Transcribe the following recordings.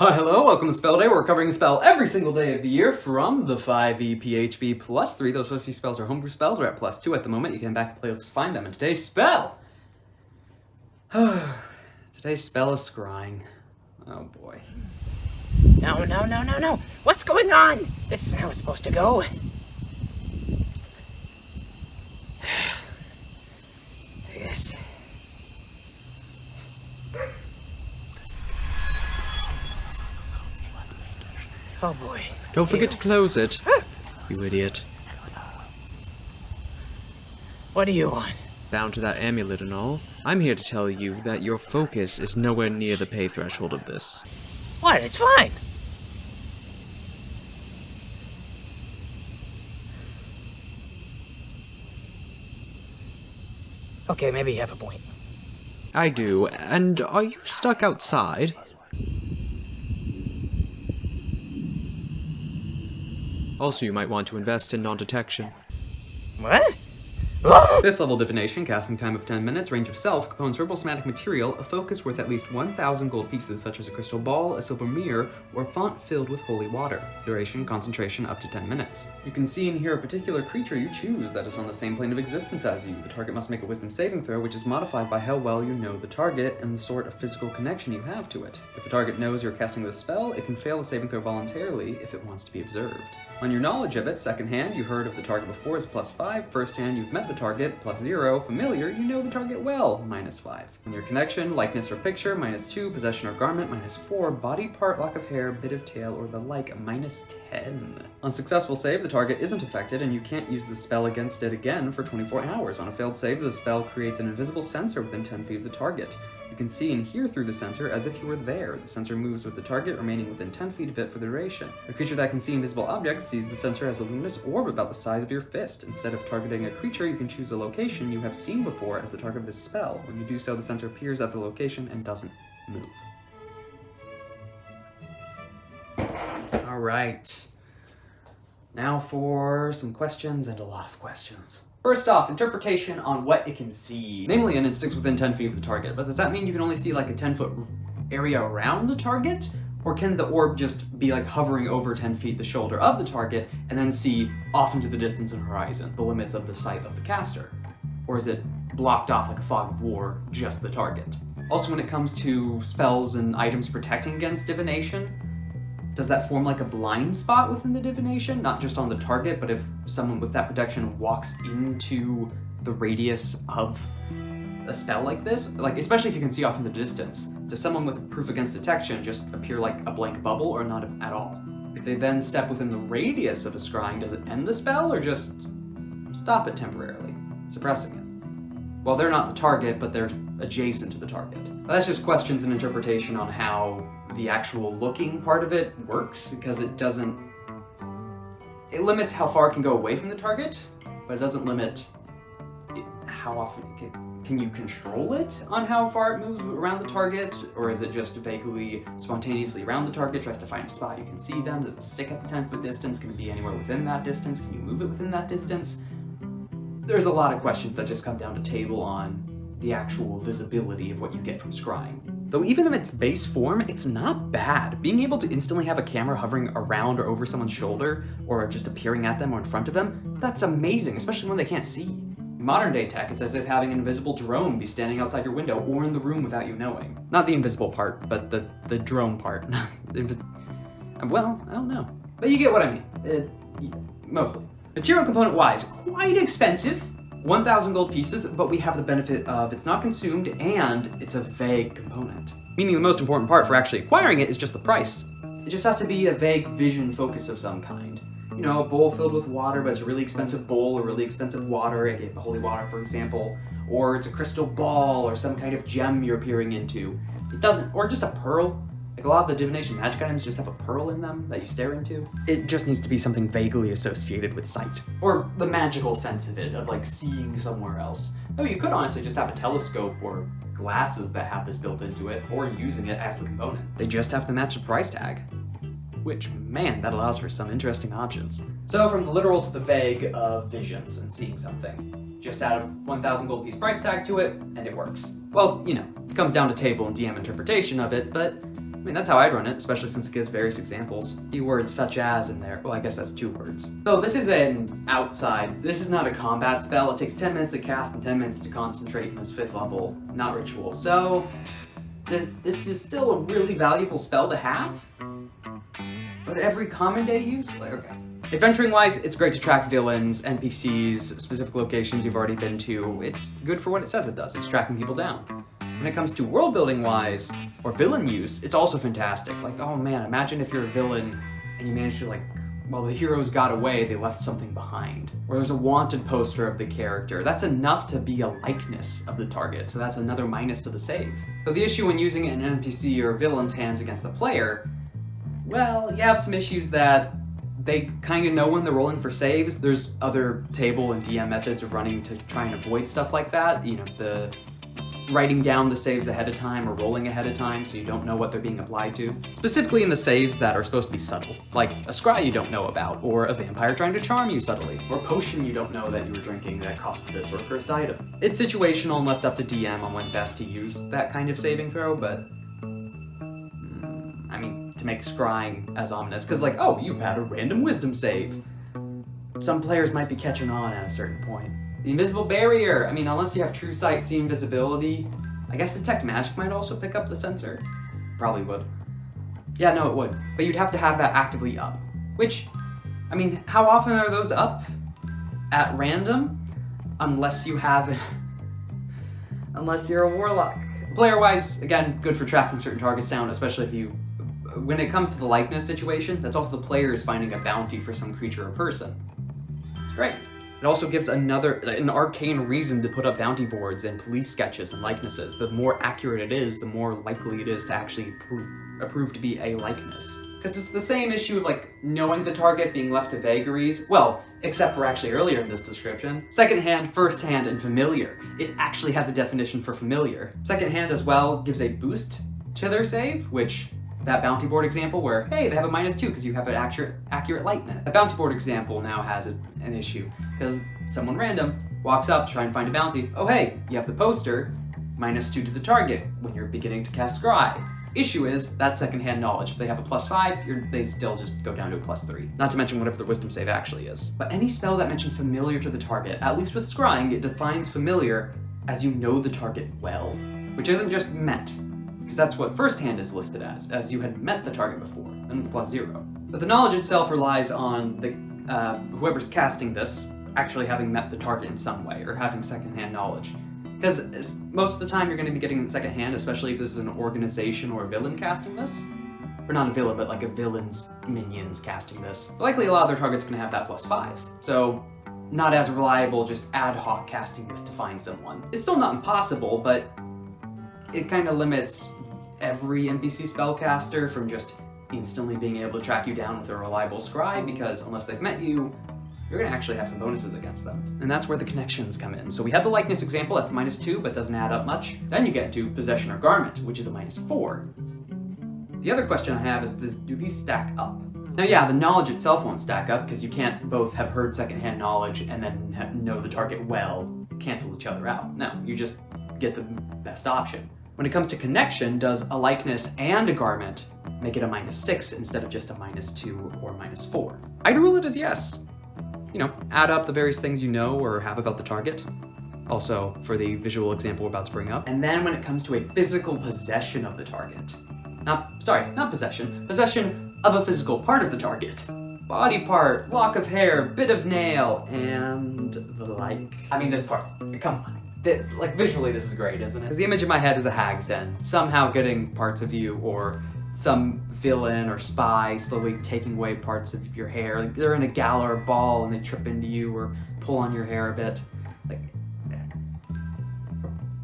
Hi, hello, welcome to Spell Day. We're covering a spell every single day of the year from the 5e PHB +3. Those foci spells are homebrew spells. We're at +2 at the moment. You can back to playlists to find them. And today's spell! Today's spell is Scrying. Oh boy. No. What's going on? This is how it's supposed to go. I guess. Oh boy. Don't forget to close it, you idiot. What do you want? Down to that amulet and all, I'm here to tell you that your focus is nowhere near the pay threshold of this. What? It's fine. Okay, maybe you have a point. I do, and are you stuck outside? Also, you might want to invest in non-detection. What? 5th level divination, casting time of 10 minutes, range of self, components verbal somatic material, a focus worth at least 1,000 gold pieces such as a crystal ball, a silver mirror, or a font filled with holy water. Duration, concentration up to 10 minutes. You can see and hear a particular creature you choose that is on the same plane of existence as you. The target must make a wisdom saving throw, which is modified by how well you know the target and the sort of physical connection you have to it. If a target knows you're casting this spell, it can fail the saving throw voluntarily if it wants to be observed. On your knowledge of it, second hand, you heard of the target before is +5, first hand, you've met the target, +0, familiar, you know the target well, -5. On your connection, likeness or picture, -2, possession or garment, -4, body part, lock of hair, bit of tail, or the like, -10. On successful save, the target isn't affected, and you can't use the spell against it again for 24 hours. On a failed save, the spell creates an invisible sensor within 10 feet of the target. You can see and hear through the sensor as if you were there. The sensor moves with the target remaining within 10 feet of it for the duration. A creature that can see invisible objects sees the sensor as a luminous orb about the size of your fist. Instead of targeting a creature, you can choose a location you have seen before as the target of this spell. When you do so, the sensor appears at the location and doesn't move. Alright. Now for some questions and a lot of questions. First off, interpretation on what it can see. Namely, an instinct within 10 feet of the target, but does that mean you can only see like a 10-foot area around the target? Or can the orb just be like hovering over 10 feet the shoulder of the target and then see off into the distance and horizon, the limits of the sight of the caster? Or is it blocked off like a fog of war, just the target? Also, when it comes to spells and items protecting against divination, does that form like a blind spot within the divination? Not just on the target, but if someone with that protection walks into the radius of a spell like this, like especially if you can see off in the distance, does someone with proof against detection just appear like a blank bubble or not at all? If they then step within the radius of a scrying, does it end the spell or just stop it temporarily, suppressing it? Well, they're not the target, but they're adjacent to the target. But that's just questions and interpretation on how the actual looking part of it works, because it limits how far it can go away from the target, but it doesn't limit how often can you control it on how far it moves around the target, or is it just vaguely, spontaneously around the target, tries to find a spot you can see them? Does it stick at the 10-foot distance? Can it be anywhere within that distance? Can you move it within that distance? There's a lot of questions that just come down to table on the actual visibility of what you get from scrying. Though even in its base form, it's not bad. Being able to instantly have a camera hovering around or over someone's shoulder, or just appearing at them or in front of them, that's amazing, especially when they can't see. In modern day tech, it's as if having an invisible drone be standing outside your window or in the room without you knowing. Not the invisible part, but the drone part. Well, I don't know. But you get what I mean. Mostly. Material component wise, quite expensive. 1,000 gold pieces, but we have the benefit of it's not consumed and it's a vague component. Meaning the most important part for actually acquiring it is just the price. It just has to be a vague vision focus of some kind. You know, a bowl filled with water, but it's a really expensive bowl or really expensive water, aka holy water for example, or it's a crystal ball or some kind of gem you're peering into. It doesn't, or just a pearl. Like a lot of the divination magic items just have a pearl in them that you stare into. It just needs to be something vaguely associated with sight. Or the magical sense of it, of like seeing somewhere else. Oh, you could honestly just have a telescope or glasses that have this built into it, or using it as the component. They just have to match the price tag. Which, man, that allows for some interesting options. So from the literal to the vague of visions and seeing something. Just add a 1,000 gold piece price tag to it, and it works. Well, you know, it comes down to table and DM interpretation of it, but mean, that's how I'd run it, especially since it gives various examples. Keywords such as in there. Well, I guess that's 2 words. So this is an outside. This is not a combat spell. It takes 10 minutes to cast and 10 minutes to concentrate, and it's 5th level, not ritual. So this is still a really valuable spell to have. But every common day use, like, okay. Adventuring wise, it's great to track villains, NPCs, specific locations you've already been to. It's good for what it says it does. It's tracking people down. When it comes to world building wise, or villain use, it's also fantastic. Like, oh man, imagine if you're a villain and you manage to, like, while the heroes got away, they left something behind. Or there's a wanted poster of the character. That's enough to be a likeness of the target, so that's another minus to the save. So the issue when using an NPC or villain's hands against the player, well, you have some issues that they kind of know when they're rolling for saves. There's other table and DM methods of running to try and avoid stuff like that. You know, the writing down the saves ahead of time or rolling ahead of time so you don't know what they're being applied to. Specifically in the saves that are supposed to be subtle, like a scry you don't know about, or a vampire trying to charm you subtly, or a potion you don't know that you were drinking that cost this, or a cursed item. It's situational and left up to DM on when best to use that kind of saving throw, but I mean, to make scrying as ominous, because like, oh, you had a random wisdom save. Some players might be catching on at a certain point. The invisible barrier, I mean, unless you have true sight, see invisibility, I guess detect magic might also pick up the sensor. Probably would. Yeah, no, it would. But you'd have to have that actively up. Which, I mean, how often are those up? At random? Unless you have it. Unless you're a warlock. Player-wise, again, good for tracking certain targets down, especially if you... When it comes to the likeness situation, that's also the players finding a bounty for some creature or person. It's great. It also gives an arcane reason to put up bounty boards and police sketches and likenesses. The more accurate it is, the more likely it is to actually prove to be a likeness. Because it's the same issue of like knowing the target being left to vagaries. Well, except for actually earlier in this description. Second hand, first hand, and familiar. It actually has a definition for familiar. Second hand as well gives a boost to their save, which that bounty board example where, hey, they have a -2 because you have an accurate likeness. A bounty board example now has an issue because someone random walks up to try and find a bounty. Oh, hey, you have the poster, -2 to the target when you're beginning to cast Scry. Issue is, that's secondhand knowledge. If they have a +5, they still just go down to a +3. Not to mention whatever their wisdom save actually is. But any spell that mentions familiar to the target, at least with Scrying, it defines familiar as you know the target well, which isn't just met. Because that's what first hand is listed as you had met the target before, then it's +0. But the knowledge itself relies on the whoever's casting this actually having met the target in some way, or having secondhand knowledge. Because most of the time you're going to be getting it secondhand, especially if this is an organization or a villain casting this. Or not a villain, but like a villain's minions casting this. Likely a lot of their targets can have that +5. So not as reliable just ad hoc casting this to find someone. It's still not impossible, but it kind of limits every NPC spellcaster from just instantly being able to track you down with a reliable scry, because unless they've met you, you're going to actually have some bonuses against them. And that's where the connections come in. So we had the likeness example, that's the -2, but doesn't add up much. Then you get to possession or garment, which is a -4. The other question I have is, do these stack up? Now yeah, the knowledge itself won't stack up, because you can't both have heard secondhand knowledge and then know the target well, cancel each other out. No, you just get the best option. When it comes to connection, does a likeness and a garment make it a -6 instead of just a -2 or -4? I'd rule it as yes. You know, add up the various things you know or have about the target. Also, for the visual example we're about to bring up. And then when it comes to a physical possession of the target. Not possession. Possession of a physical part of the target. Body part, lock of hair, bit of nail, and the like. I mean, this part, come on. Like, visually this is great, isn't it? Because the image in my head is a hag's den, somehow getting parts of you, or some villain or spy slowly taking away parts of your hair. Like, they're in a gala or ball and they trip into you or pull on your hair a bit.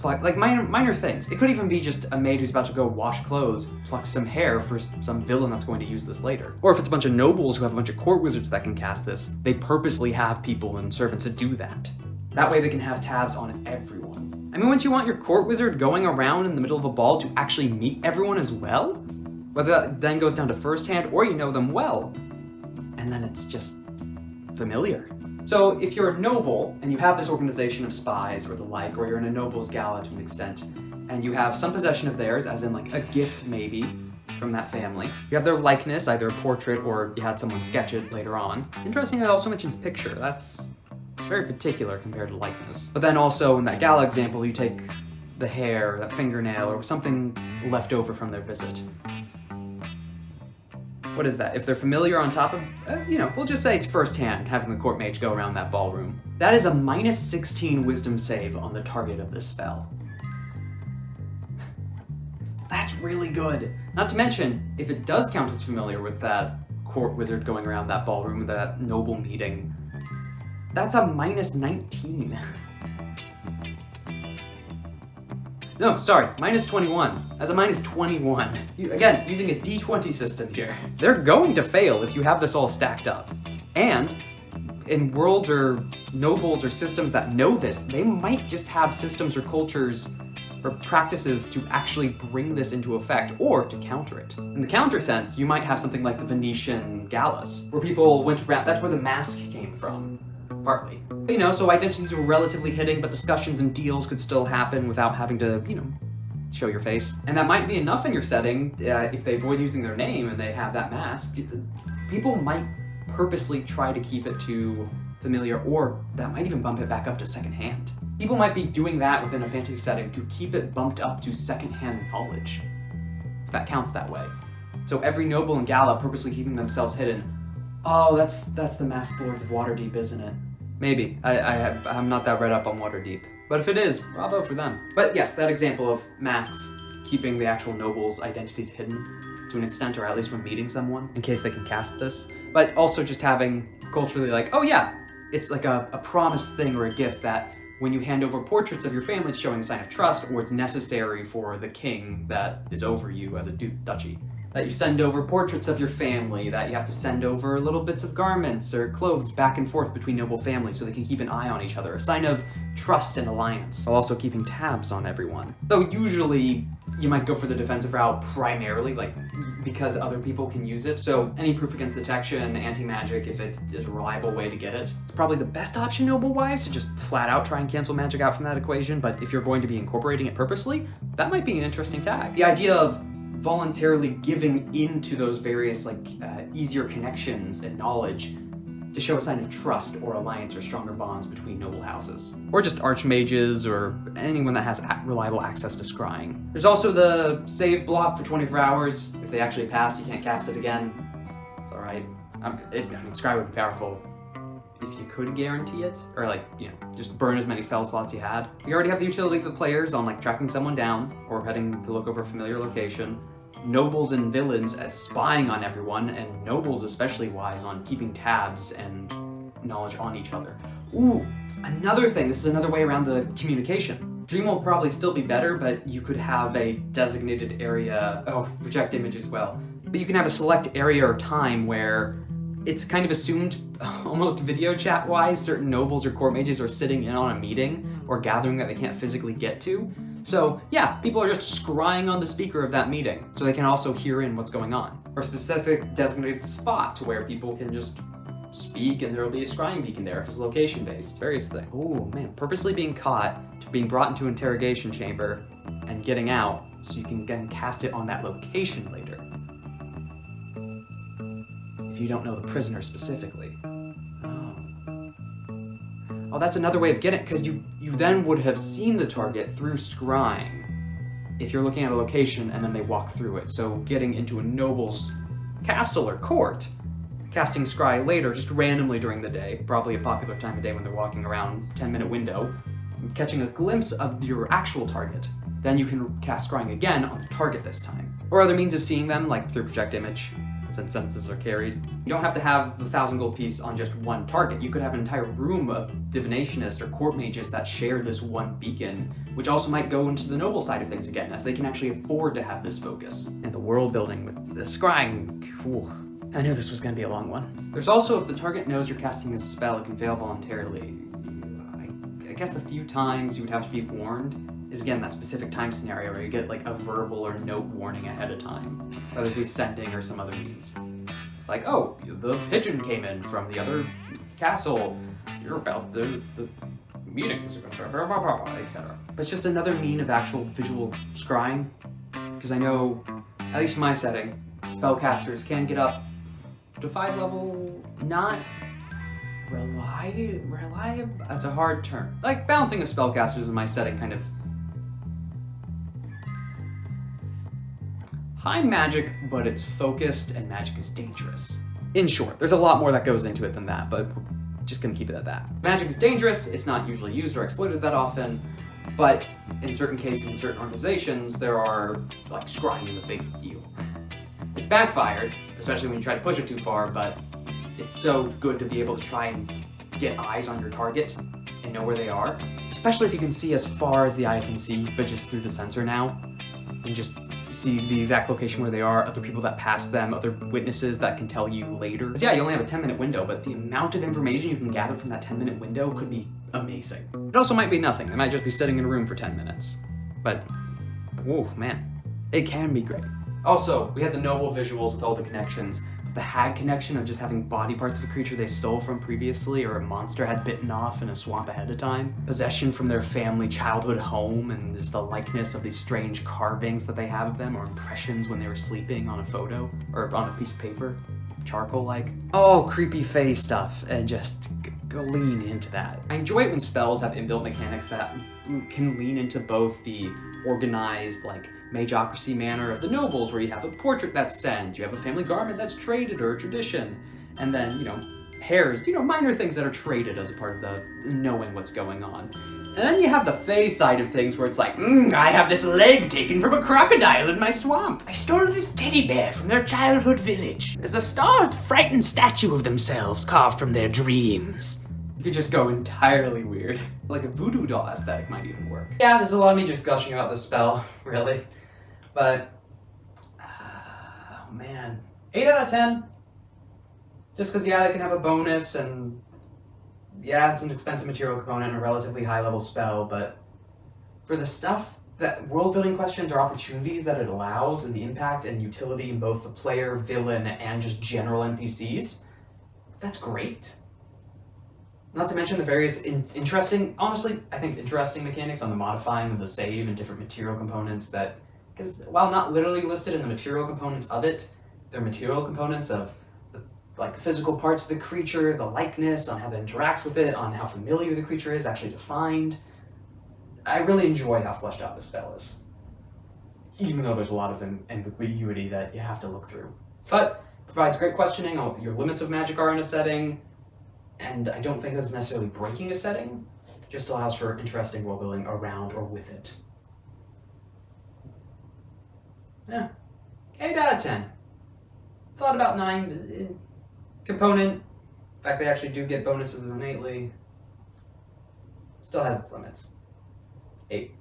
Like minor things. It could even be just a maid who's about to go wash clothes, pluck some hair for some villain that's going to use this later. Or if it's a bunch of nobles who have a bunch of court wizards that can cast this, they purposely have people and servants to do that. That way they can have tabs on everyone. I mean, wouldn't you want your court wizard going around in the middle of a ball to actually meet everyone as well? Whether that then goes down to first hand or you know them well. And then it's just familiar. So if you're a noble and you have this organization of spies or the like, or you're in a noble's gala to an extent, and you have some possession of theirs, as in like a gift maybe, from that family. You have their likeness, either a portrait or you had someone sketch it later on. Interestingly, it also mentions picture. It's very particular compared to likeness. But then also in that gala example, you take the hair, that fingernail, or something left over from their visit. What is that? If they're familiar on top of, we'll just say it's firsthand, having the court mage go around that ballroom. That is a minus 16 wisdom save on the target of this spell. That's really good. Not to mention, if it does count as familiar with that court wizard going around that ballroom, that noble meeting, that's a minus 19. No, sorry, minus 21. That's a minus 21. Again, using a d20 system here. They're going to fail if you have this all stacked up. And in worlds or nobles or systems that know this, they might just have systems or cultures or practices to actually bring this into effect or to counter it. In the counter sense, you might have something like the Venetian galas, where people went around, that's where the mask came from, partly. So identities were relatively hidden, but discussions and deals could still happen without having to, show your face. And that might be enough in your setting, if they avoid using their name and they have that mask. People might purposely try to keep it to familiar, or that might even bump it back up to secondhand. People might be doing that within a fantasy setting to keep it bumped up to secondhand knowledge, if that counts that way. So every noble and gala purposely keeping themselves hidden. Oh, that's the masked lords of Waterdeep, isn't it? Maybe. I'm not that read up on Waterdeep. But if it is, bravo for them. But yes, that example of masks keeping the actual nobles' identities hidden to an extent, or at least when meeting someone, in case they can cast this. But also just having culturally like, oh yeah, it's like a promised thing or a gift that when you hand over portraits of your family, it's showing a sign of trust, or it's necessary for the king that is over you as a duchy. That you send over portraits of your family, that you have to send over little bits of garments or clothes back and forth between noble families so they can keep an eye on each other, a sign of trust and alliance, while also keeping tabs on everyone. Though usually you might go for the defensive route primarily, because other people can use it. So any proof against detection, anti-magic, if it is a reliable way to get it, it's probably the best option noble-wise, to just flat out try and cancel magic out from that equation. But if you're going to be incorporating it purposely, that might be an interesting tag. The idea of voluntarily giving into those various easier connections and knowledge to show a sign of trust or alliance or stronger bonds between noble houses. Or just archmages or anyone that has reliable access to scrying. There's also the save block for 24 hours. If they actually pass, you can't cast it again. It's alright. Scry would be powerful if you could guarantee it, or just burn as many spell slots you had. You already have the utility for the players on tracking someone down or heading to look over a familiar location. Nobles and villains as spying on everyone, and nobles especially wise on keeping tabs and knowledge on each other. Ooh, another thing, this is another way around the communication. Dream will probably still be better, but you could have a designated area, project image as well. But you can have a select area or time where it's kind of assumed, almost video chat wise, certain nobles or court mages are sitting in on a meeting or gathering that they can't physically get to. So yeah, people are just scrying on the speaker of that meeting, so they can also hear in what's going on. Or a specific designated spot to where people can just speak and there'll be a scrying beacon there if it's location based. Various things. Oh man, purposely being caught, to being brought into an interrogation chamber and getting out so you can again cast it on that location later. If you don't know the prisoner specifically. Oh, that's another way of getting it, because you then would have seen the target through scrying if you're looking at a location and then they walk through it. So getting into a noble's castle or court, casting scry later, just randomly during the day, probably a popular time of day when they're walking around, 10-minute window, catching a glimpse of your actual target. Then you can cast scrying again on the target this time. Or other means of seeing them, like through project image, since senses are carried. You don't have to have the 1,000 gold piece on just one target. You could have an entire room of divinationists or court mages that share this one beacon, which also might go into the noble side of things again, as they can actually afford to have this focus. And the world building with the scrying, I knew this was going to be a long one. There's also, if the target knows you're casting a spell, it can fail voluntarily. I guess the few times you would have to be warned is again that specific time scenario where you get a verbal or note warning ahead of time, whether it be sending or some other means. Like, oh, the pigeon came in from the other castle, you're about the meetings, etc. But it's just another mean of actual visual scrying, because I know at least in my setting, spellcasters can get up to 5 level, not reliable. That's a hard term. Like, balancing of spellcasters in my setting kind of high magic, but it's focused, and magic is dangerous. In short, there's a lot more that goes into it than that, but we're just gonna keep it at that. Magic is dangerous, it's not usually used or exploited that often, but in certain cases, in certain organizations, there are, like, scrying is a big deal. It's backfired, especially when you try to push it too far, but it's so good to be able to try and get eyes on your target and know where they are. Especially if you can see as far as the eye can see, but just through the sensor now, and just see the exact location where they are, other people that pass them, other witnesses that can tell you later. 'Cause yeah, you only have a 10-minute window, but the amount of information you can gather from that 10-minute window could be amazing. It also might be nothing. They might just be sitting in a room for 10 minutes. But, oh man, it can be great. Also, we had the noble visuals with all the connections. The hag connection of just having body parts of a creature they stole from previously or a monster had bitten off in a swamp ahead of time. Possession from their family childhood home, and just the likeness of these strange carvings that they have of them, or impressions when they were sleeping on a photo or on a piece of paper, charcoal-like. Oh, creepy face stuff, and just go lean into that. I enjoy it when spells have inbuilt mechanics that can lean into both the organized, like, magocracy manner of the nobles, where you have a portrait that's sent, you have a family garment that's traded or a tradition, and then, you know, hairs, you know, minor things that are traded as a part of the knowing what's going on. And then you have the Fae side of things where it's like, I have this leg taken from a crocodile in my swamp. I stole this teddy bear from their childhood village. There's a starved, frightened statue of themselves carved from their dreams. You could just go entirely weird. Like a voodoo doll aesthetic might even work. Yeah, there's a lot of me just gushing about this spell, really. But, oh man, 8 out of 10. Just because, yeah, they can have a bonus, and yeah, it's an expensive material component and a relatively high level spell, but for the stuff that world building questions or opportunities that it allows, and the impact and utility in both the player, villain, and just general NPCs, that's great. Not to mention the various interesting, honestly, I think interesting mechanics on the modifying of the save and different material components that, because while not literally listed in the material components of it, they're material components of the, like, physical parts of the creature, the likeness, on how that interacts with it, on how familiar the creature is actually defined. I really enjoy how fleshed out this spell is, even though there's a lot of ambiguity that you have to look through. But it provides great questioning on what your limits of magic are in a setting, and I don't think this is necessarily breaking a setting, just allows for interesting world building around or with it. Yeah, 8 out of 10. Thought about 9. Component, in fact they actually do get bonuses innately, still has its limits. 8.